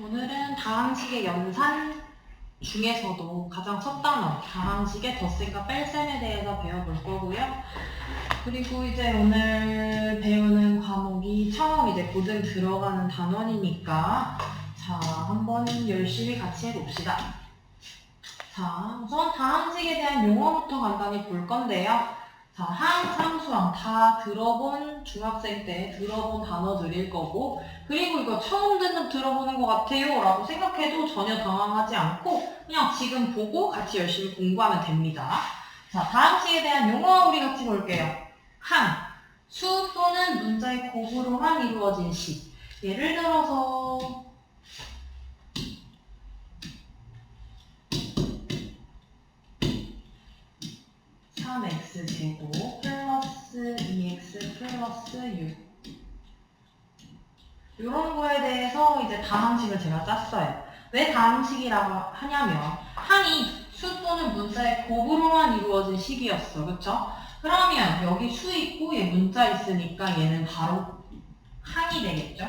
오늘은 다항식의 연산 중에서도 가장 첫 단어, 다항식의 덧셈과 뺄셈에 대해서 배워볼 거고요. 그리고 이제 오늘 배우는 과목이 처음 이제 고등 들어가는 단원이니까 자, 한번 열심히 같이 해봅시다. 자, 우선 다항식에 대한 용어부터 간단히 볼 건데요. 자, 항상수항 다 들어본 중학생 때 들어본 단어들일 거고, 그리고 이거 처음 들어보는 것 같아요 라고 생각해도 전혀 당황하지 않고 그냥 지금 보고 같이 열심히 공부하면 됩니다. 자, 다항식에 대한 용어 우리 같이 볼게요. 항, 수 또는 문자의 곱으로만 이루어진 식. 예를 들어서 3x제곱 플러스 2x 플러스 6 이런 거에 대해서 이제 다항식을 제가 짰어요. 왜 다항식이라고 하냐면 항이 수 또는 문자의 곱으로만 이루어진 식이었어. 그쵸? 그러면 여기 수 있고 얘 문자 있으니까 얘는 바로 항이 되겠죠?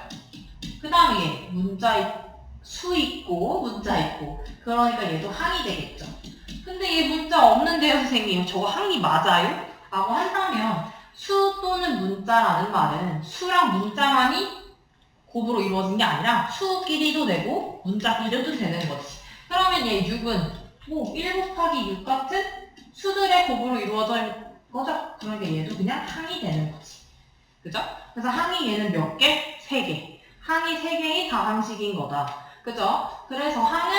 그 다음에 얘 수 있고 문자 있고 그러니까 얘도 항이 되겠죠? 근데 얘 문자 없는데요, 선생님. 저거 항이 맞아요? 라고 한다면 수 또는 문자라는 말은 수랑 문자만이 곱으로 이루어진 게 아니라 수끼리도 되고 문자끼리도 되는 거지. 그러면 얘 6은 뭐 1 곱하기 6 같은 수들의 곱으로 이루어져 있는 거죠? 그러니까 얘도 그냥 항이 되는 거지. 그죠? 그래서 항이 얘는 몇 개? 3개. 항이 3개의 다항식인 거다. 그죠? 그래서 항은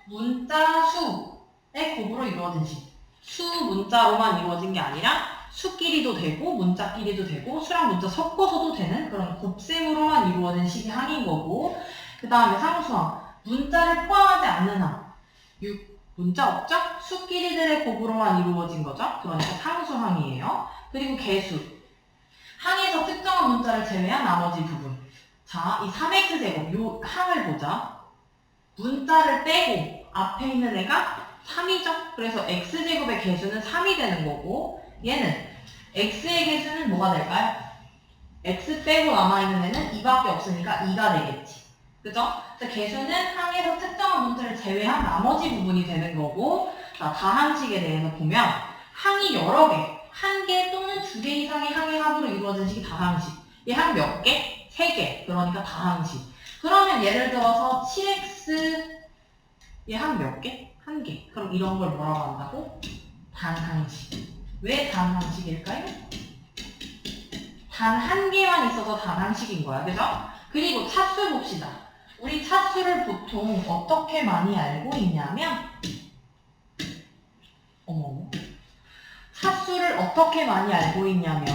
문자, 수의 곱으로 이루어진 식. 수, 문자로만 이루어진 게 아니라 수끼리도 되고 문자끼리도 되고 수랑 문자 섞어서도 되는 그런 곱셈으로만 이루어진 식이 항인 거고, 그 다음에 상수항. 문자를 포함하지 않는 항. 6. 문자 없죠? 수끼리들의 곱으로만 이루어진 거죠? 그러니까 상수항이에요. 그리고 개수. 항에서 특정한 문자를 제외한 나머지 부분. 자, 이 3x제곱, 요 항을 보자. 문자를 빼고 앞에 있는 애가 3이죠? 그래서 x제곱의 개수는 3이 되는 거고, 얘는 x의 개수는 뭐가 될까요? x 빼고 남아있는 애는 2밖에 없으니까 2가 되겠지. 그죠? 그래서 개수는 항에서 특정한 문자를 제외한 나머지 부분이 되는 거고, 자, 다항식에 대해서 보면 항이 여러 개, 1개 또는 2개 이상의 항의 합으로 이루어진 식이 다항식. 얘 항 몇 개? 3개. 그러니까 다항식. 그러면 예를 들어서 7x 얘 항 몇 개? 1개. 그럼 이런 걸 뭐라고 한다고? 단항식. 왜 단항식일까요? 단 1개만 있어서 단항식인 거야. 그죠? 그리고 차수 봅시다. 우리 차수를 보통 어떻게 많이 알고 있냐면 차수를 어떻게 많이 알고 있냐면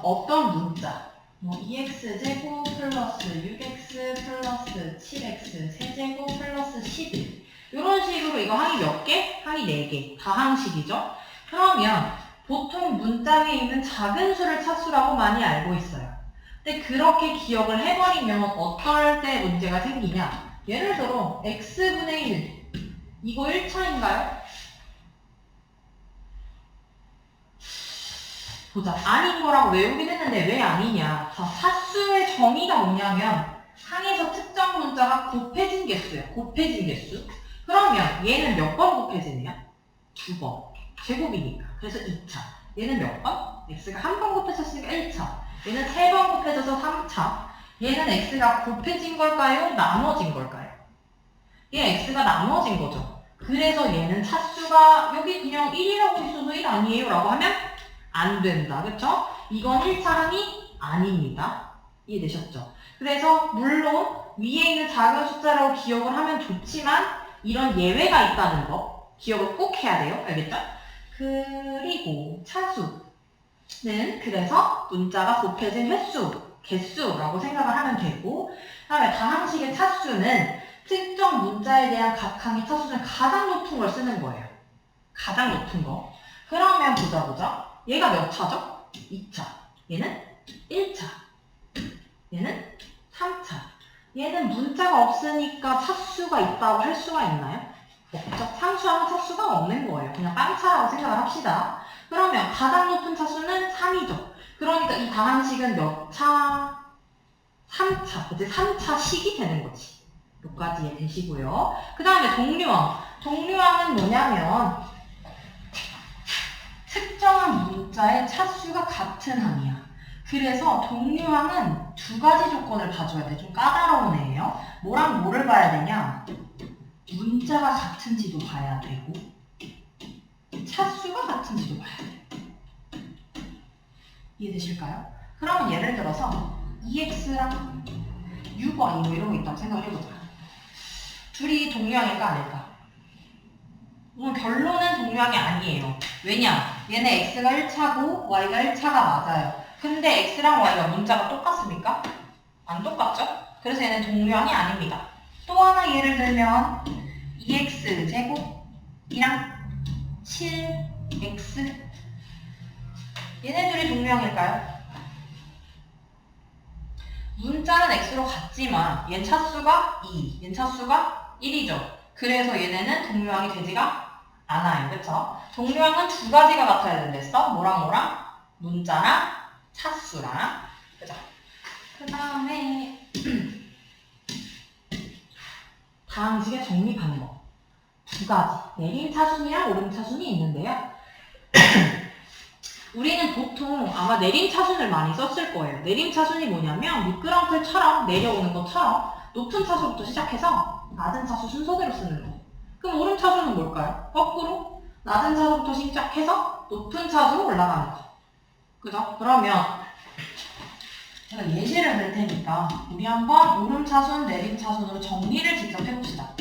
어떤 문자 뭐 2x제곱 플러스 6x 플러스 7x 세제곱 플러스 11 이런 식으로 이거 항이 몇 개? 항이 4개. 다항식이죠? 그러면 보통 문자 위에 있는 작은 수를 차수라고 많이 알고 있어요. 근데 그렇게 기억을 해버리면 어떨 때 문제가 생기냐? 예를 들어 x분의 1 이거 1차인가요? 보자. 아닌 거라고 외우긴 했는데 왜 아니냐? 자, 차수의 정의가 뭐냐면 항에서 특정 문자가 곱해진 개수예요. 곱해진 개수. 그러면 얘는 몇 번 곱해지냐? 2번. 제곱이니까. 그래서 2차. 얘는 몇 번? x가 한 번 곱해졌으니까 1차. 얘는 3번 곱해져서 3차. 얘는 x가 곱해진 걸까요? 나눠진 걸까요? 얘 x가 나눠진 거죠. 그래서 얘는 차수가 여기 그냥 1이라고 있어서 1 아니에요? 라고 하면 안 된다. 그쵸? 이건 1차 항이 아닙니다. 이해되셨죠? 그래서 물론 위에 있는 작은 숫자라고 기억을 하면 좋지만 이런 예외가 있다는 거 기억을 꼭 해야 돼요. 알겠죠? 그리고 차수는 그래서 문자가 곱해진 횟수, 개수라고 생각을 하면 되고, 그 다음에 다항식의 차수는 특정 문자에 대한 각 항의 차수 중 가장 높은 걸 쓰는 거예요. 가장 높은 거. 그러면 보자. 얘가 몇 차죠? 2차. 얘는 1차. 얘는 3차. 얘는 문자가 없으니까 차수가 있다고 할 수가 있나요? 없죠. 상수항은 차수가 없는 거예요. 그냥 빵차라고 생각을 합시다. 그러면 가장 높은 차수는 3이죠. 그러니까 이 다항식은 몇 차? 3차. 그치? 3차 식이 되는 거지. 여기까지 이해되시고요. 그 다음에 동류항. 동류항은 뭐냐면 특정한 문자의 차수가 같은 항이야. 그래서 동류항은 두 가지 조건을 봐줘야 돼. 좀 까다로운 애예요. 뭐랑 뭐를 봐야 되냐? 문자가 같은지도 봐야 되고 차수가 같은지도 봐야 돼. 이해되실까요? 그러면 예를 들어서 EX랑 UY 뭐 이런 거 있다고 생각을 해보자. 둘이 동류항일까 아닐까? 오늘 결론은 동류항이 아니에요. 왜냐? 얘네 X가 1차고 Y가 1차가 맞아요. 근데 X랑 Y가 문자가 똑같습니까? 안 똑같죠? 그래서 얘는 동류항이 아닙니다. 또 하나 예를 들면 2X제곱이랑 7X 얘네 둘이 동류항일까요? 문자는 X로 같지만 얘 차수가 2, 얘 차수가 1이죠. 그래서 얘네는 동류항이 되지가 않아요. 그쵸? 동류항은 두 가지가 같아야 된댔어. 뭐랑 뭐랑? 문자랑 차수랑. 그죠? 그 다음에 다항식의 정리 방법. 두 가지. 내림차순이랑 오름차순이 있는데요. 우리는 보통 아마 내림차순을 많이 썼을 거예요. 내림차순이 뭐냐면 미끄럼틀처럼 내려오는 것처럼 높은 차수부터 시작해서 낮은 차수 순서대로 쓰는 거. 그럼 오름차순은 뭘까요? 거꾸로 낮은 차수부터 시작해서 높은 차수로 올라가는 거. 그죠? 그러면 제가 예시를 낼 테니까 우리 한번 오름차순, 내림차순으로 정리를 직접 해봅시다.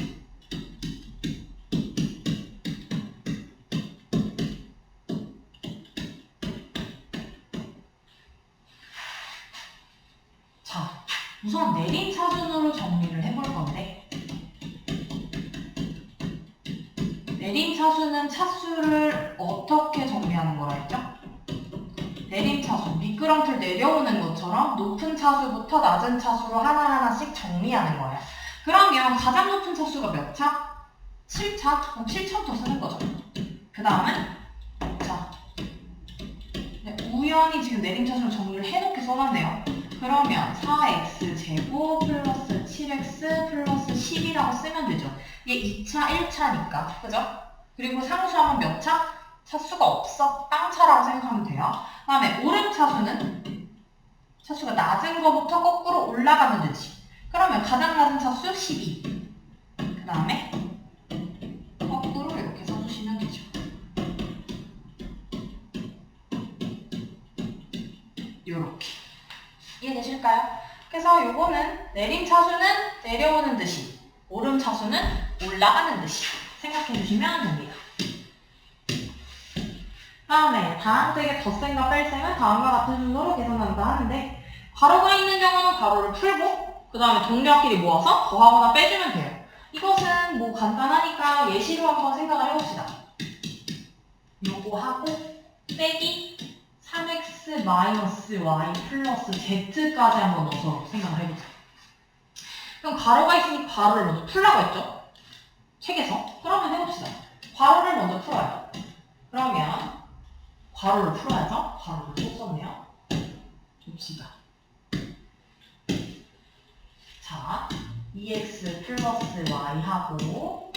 자, 우선 내림차순으로 정리를 해볼 건데 내림차순은 차수를 어떻게 정리하는 거라 했죠? 내림차순, 미끄럼틀 내려오는 것처럼 높은 차수부터 낮은 차수로 하나하나씩 정리하는 거예요. 그러면 가장 높은 차수가 몇 차? 7차? 그럼 7차부터 쓰는 거죠. 그 다음은 자, 우연히 지금 내림차순을 정리를 해놓게 써놨네요. 그러면 4x제곱 플러스 7x 플러스 10이라고 쓰면 되죠. 얘 2차, 1차니까. 그죠? 그리고 상수하면 몇 차? 차수가 없어. 땅차라고 생각하면 돼요. 그 다음에 오름차수는 차수가 낮은 거부터 거꾸로 올라가면 되지. 그러면 가장 낮은 차수 12. 그 다음에 거꾸로 이렇게 써주시면 되죠. 요렇게. 이해되실까요? 그래서 요거는 내림차수는 내려오는 듯이, 오름차수는 올라가는 듯이 생각해 주시면 됩니다. 다음에 다항식의 덧셈과 뺄셈은 다음과 같은 순서로 계산한다 하는데 괄호가 있는 경우는 괄호를 풀고 그 다음에 정렬끼리 모아서 더하거나 빼주면 돼요. 이것은 뭐 간단하니까 예시로 한번 생각을 해봅시다. 요거 하고 빼기 3x-y 플러스 z까지 한번 넣어서 생각을 해보자. 그럼 괄호가 있으니까 괄호를 먼저 풀라고 했죠? 책에서. 그러면 해봅시다. 괄호를 먼저 풀어요. 그러면 괄호를 풀어야죠. 괄호를 또 썼네요. 봅시다. 자, 2x 플러스 y 하고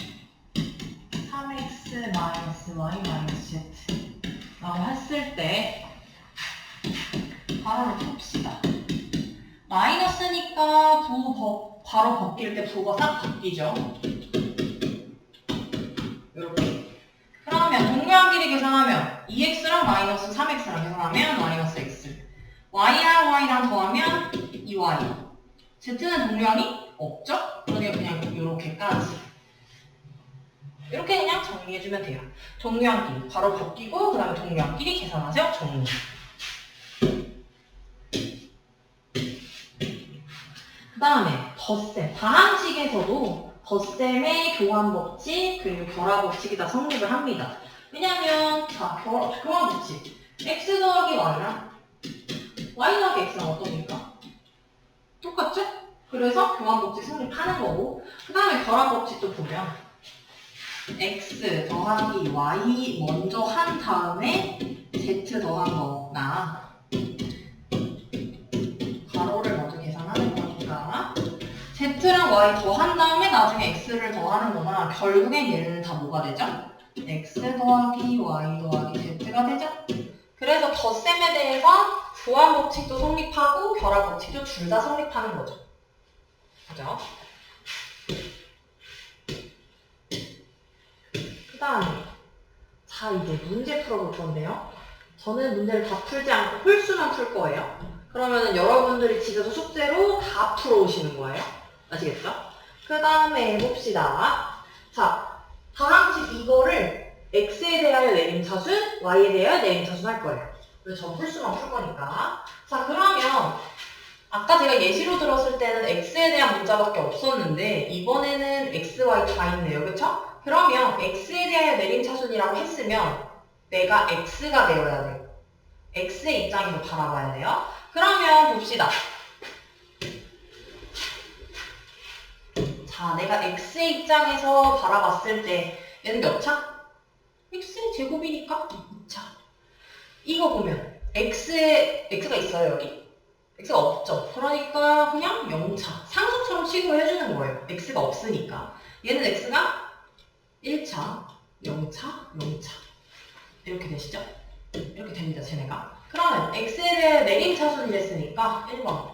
3x 마이너스 y 마이너스 z 라고 했을 때 괄호를 풉시다. 마이너스니까 괄호 벗길 때 부호가 싹 바뀌죠. 이렇게. 그러면 동류항끼리 계산하면 2x랑 마이너스 3x랑 계산하면 마이너스 x, y랑 y랑 더하면 2y. z는 동류항이 없죠? 그러니까 그냥 이렇게까지. 이렇게 그냥 정리해주면 돼요. 동류항끼리 바로 바뀌고 그 다음에 동류항끼리 계산하죠. 정리. 그 다음에 덧셈. 다항식에서도 덧셈의 교환법칙 그리고 결합법칙이 다 성립을 합니다. 왜냐면 자, 교환법칙. x 더하기 y랑 y 더하기 x랑 어떻습니까? 똑같죠? 그래서 교환법칙 성립하는 거고 그 다음에 결합법칙도 보면 x 더하기 y 먼저 한 다음에 z 더한 거나 괄호를 먼저 계산하는 거니까 z를 x랑 y 더한 다음에 나중에 x를 더하는 거나 결국엔 얘는 다 뭐가 되죠? x 더하기 y 더하기 z가 되죠? 그래서 덧셈에 대해서 부한 법칙도 성립하고 결합 법칙도 둘 다 성립하는 거죠. 그죠? 그 다음에 자 이제 문제 풀어볼 건데요. 저는 문제를 다 풀지 않고 홀수만 풀 거예요. 그러면은 여러분들이 집에서 숙제로 다 풀어오시는 거예요. 아시겠죠? 그 다음에 해봅시다. 자, 다항식 이거를 x에 대하여 내림차순, y에 대하여 내림차순 할 거예요. 그래서 전 홀수만 풀 거니까. 자, 그러면 아까 제가 예시로 들었을 때는 x에 대한 문자밖에 없었는데 이번에는 x, y 다 있네요. 그쵸? 그러면 x에 대하여 내림차순이라고 했으면 내가 x가 되어야 돼요. x의 입장에서 바라봐야 돼요. 그러면 봅시다. 자, 내가 x의 입장에서 바라봤을 때 얘는 몇 차? x의 제곱이니까 2차. 이거 보면 x가 있어요, 여기? x가 없죠. 그러니까 그냥 0차. 상수처럼 취급을 해주는 거예요. x가 없으니까. 얘는 x가 1차, 0차, 0차. 이렇게 되시죠? 이렇게 됩니다, 쟤네가. 그러면 x에 대해 내림차순이 됐으니까 1번.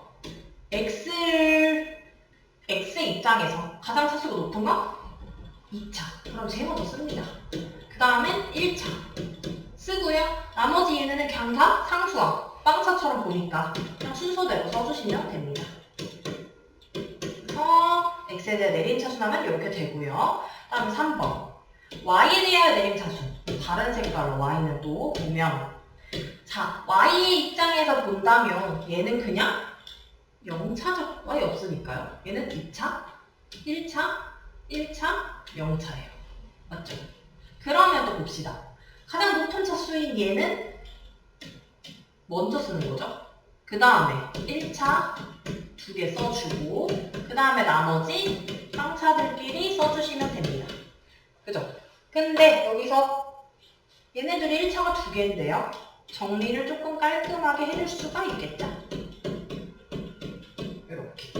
x의 입장에서 가장 차수가 높은 건 2차. 그럼 제일 먼저 씁니다. 그 다음엔 1차. 쓰고요. 나머지 얘네는 그냥 다 상수항. 빵차처럼 보니까 그냥 순서대로 써주시면 됩니다. 그래서 x에 대해 내림차순하면 이렇게 되고요. 그 다음에 3번. y에 대하여 내림차순. 다른 색깔로 y는 또 보면 자, y의 입장에서 본다면 얘는 그냥 0차죠. y 없으니까요. 얘는 2차, 1차, 1차, 0차예요. 맞죠? 그러면 또 봅시다. 가장 높은 차수인 얘는 먼저 쓰는 거죠. 그 다음에 1차 2개 써주고 그 다음에 나머지 쌍차들끼리 써주시면 됩니다. 그죠? 근데 여기서 얘네들이 1차가 2개인데요. 정리를 조금 깔끔하게 해줄 수가 있겠죠? 이렇게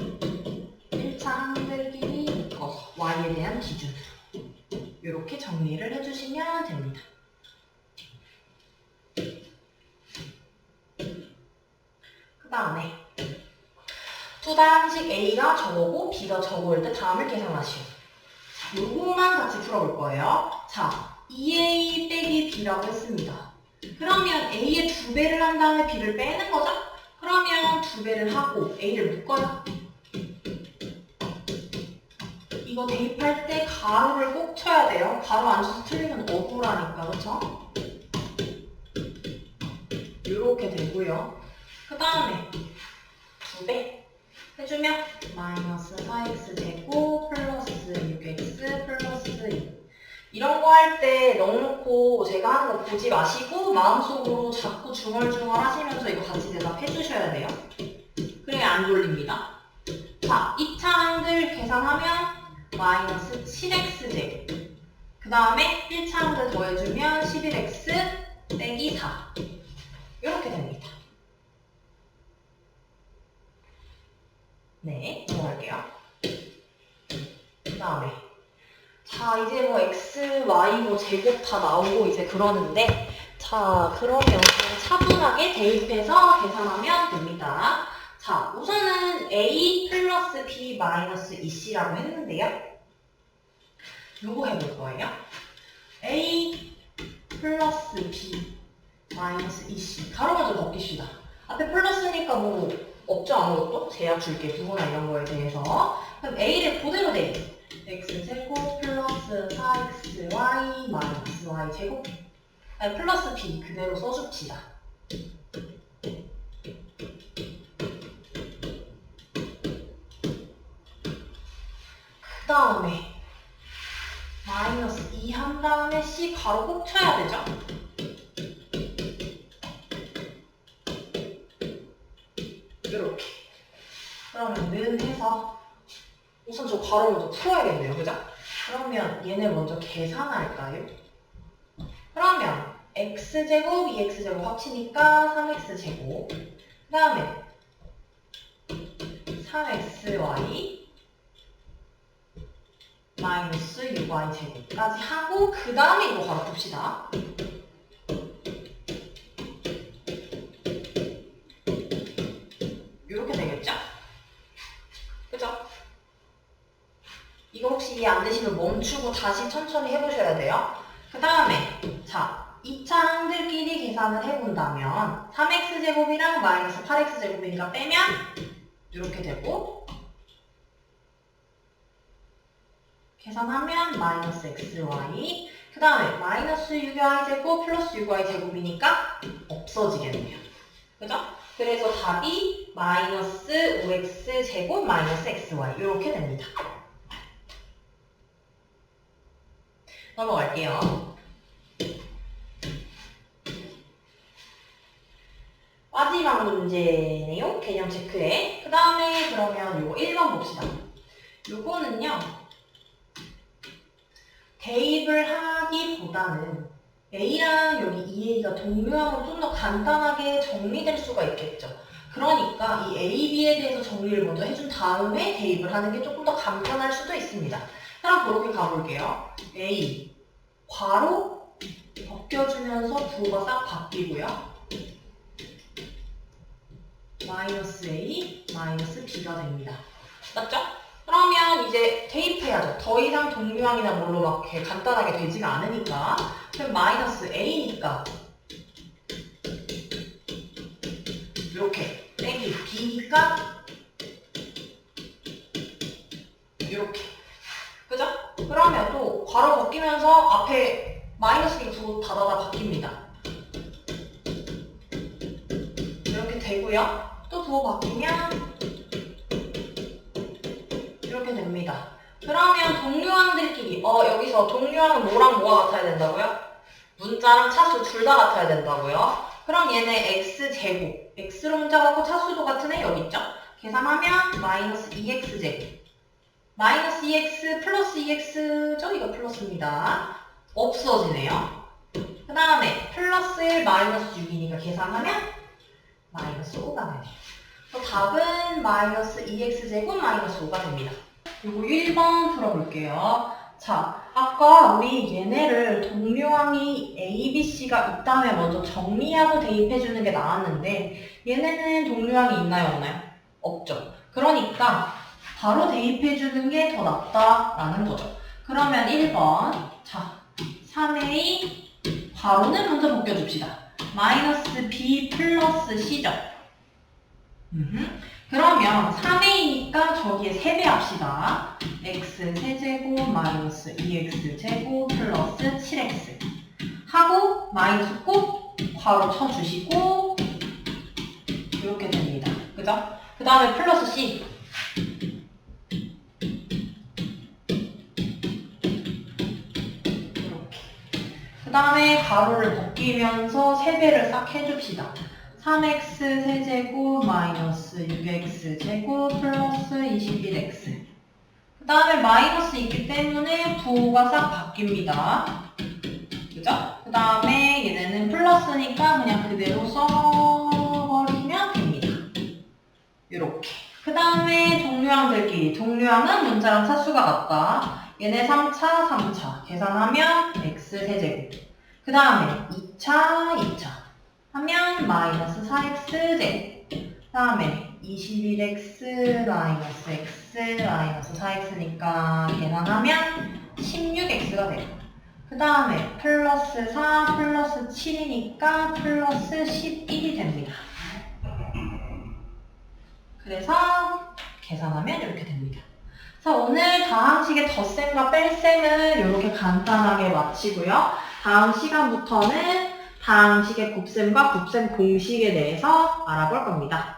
1차 항들끼리 y에 대한 기준으로 이렇게 정리를 해주시면 됩니다. 그 다음에 두 다항식 A가 저거고 B가 저거일 때 다음을 계산하시오. 자, 요것만 같이 풀어볼 거예요. 자, 2A 빼기 B라고 했습니다. 그러면 A의 2배를 한 다음에 B를 빼는 거죠? 그러면 2배를 하고 A를 묶어요. 이거 대입할 때 가로를 꼭 쳐야 돼요. 가로 안 쳐서 틀리면 억울하니까, 그쵸? 이렇게 되고요. 그 다음에 2배 해주면 마이너스 4x제곱 플러스 6x 플러스 2 이런 거 할 때 넉넉고 제가 하는 거 보지 마시고 마음속으로 자꾸 중얼중얼 하시면서 이거 같이 대답해 주셔야 돼요. 그래야 안 돌립니다. 자, 2차 항들 계산하면 마이너스 7x제곱 그 다음에 1차 항들 더해주면 11x 빼기 4 이렇게 됩니다. 네, 넘어갈게요. 그 다음에 자, 이제 뭐 x, y 뭐 제곱 다 나오고 이제 그러는데 자, 그러면 그냥 차분하게 대입해서 계산하면 됩니다. 자, 우선은 a 플러스 b 마이너스 2c라고 했는데요. 요거 해볼 거예요. a 플러스 b 마이너스 2c 가로 먼저 넘깁시다. 앞에 플러스니까 뭐 없죠, 아무것도? 제약 줄게, 부호나 이런 거에 대해서. 그럼 a를 그대로 대입. x제곱 플러스 4xy 마이너스 y제곱 아니, 플러스 b 그대로 써줍시다. 그 다음에 마이너스 2 한 다음에 c 가로 꼭 쳐야 되죠? 이렇게. 그러면 는 해서 우선 저 가로 먼저 풀어야겠네요. 그죠? 그러면 얘네 먼저 계산할까요? 그러면 x제곱, 2x제곱 합치니까 3x제곱 그 다음에 3xy 마이너스 6y 제곱까지 하고 그 다음에 이거 바로 풉시다. 이렇게 되겠죠? 그죠? 이거 혹시 이해 안 되시면 멈추고 다시 천천히 해보셔야 돼요. 그 다음에 자 2차 항들끼리 계산을 해본다면 3x제곱이랑 마이너스 8x제곱이니까 빼면 이렇게 되고 계산하면 마이너스 xy 그 다음에 마이너스 6y제곱 플러스 6y제곱이니까 없어지겠네요. 그죠? 그래서 답이 마이너스 5x제곱 마이너스 xy 이렇게 됩니다. 넘어갈게요. 마지막 문제네요. 개념 체크해. 그 다음에 그러면 요거 1번 봅시다. 요거는요. 대입을 하기보다는 A랑 여기 2A가 동료하고 좀 더 간단하게 정리될 수가 있겠죠. 그러니까 이 A, B에 대해서 정리를 먼저 해준 다음에 대입을 하는 게 조금 더 간편할 수도 있습니다. 그럼 그렇게 가볼게요. A, 괄호 벗겨주면서 부호가 싹 바뀌고요. 마이너스 A, 마이너스 B가 됩니다. 맞죠? 그러면 이제 대입해야죠. 더 이상 동류항이나 뭘로 막 이렇게 간단하게 되지가 않으니까. 그럼 마이너스 A니까 이렇게 땡기 B니까 이렇게. 그죠? 그러면 또 괄호 벗기면서 앞에 마이너스 부호 다다다 바뀝니다. 이렇게 되고요. 또 부호 바뀌면 이렇게 됩니다. 그러면 동류항들끼리 여기서 동류항은 뭐랑 뭐가 같아야 된다고요? 문자랑 차수 둘 다 같아야 된다고요. 그럼 얘네 x제곱 x로 문자 같고 차수도 같은 애 여기 있죠? 계산하면 마이너스 2x제곱 마이너스 2x 플러스 2x죠? 이거 플러스입니다. 없어지네요. 그 다음에 플러스 1 마이너스 6이니까 계산하면 마이너스 5가 되네요. 답은 마이너스 2x제곱 마이너스 5가 됩니다. 그리고 1번 풀어볼게요. 자, 아까 우리 얘네를 동류항이 A, B, C가 있다면 먼저 정리하고 대입해주는 게 나았는데 얘네는 동류항이 있나요, 없나요? 없죠. 그러니까 바로 대입해주는 게 더 낫다라는 거죠. 그러면 1번 자 3A 바로는 먼저 벗겨줍시다. 마이너스 B 플러스 C죠. 그러면 3A니까 저기에 세배합시다. x 세제곱 마이너스 2x제곱 플러스 7x 하고 마이너스 꼭 괄호 쳐주시고 이렇게 됩니다. 그죠? 그 다음에 플러스 C 이렇게 그 다음에 가로를 벗기면서 세배를 싹 해줍시다. 3x 세제곱 마이너스 6x제곱 플러스 21x 그 다음에 마이너스 있기 때문에 부호가 싹 바뀝니다. 그죠? 그 다음에 얘네는 플러스니까 그냥 그대로 써버리면 됩니다. 이렇게 그 다음에 동류항들끼리 동류항은 문자랑 차수가 같다. 얘네 3차, 3차 계산하면 x 세제곱 그 다음에 2차 하면 마이너스 4x제곱 그 다음에 21x 마이너스 x 마이너스 4x니까 계산하면 16x가 돼요. 그 다음에 플러스 4 플러스 7이니까 플러스 11이 됩니다. 그래서 계산하면 이렇게 됩니다. 자, 오늘 다항식의 덧셈과 뺄셈은 이렇게 간단하게 마치고요. 다음 시간부터는 다항식의 곱셈과 곱셈 공식에 대해서 알아볼 겁니다.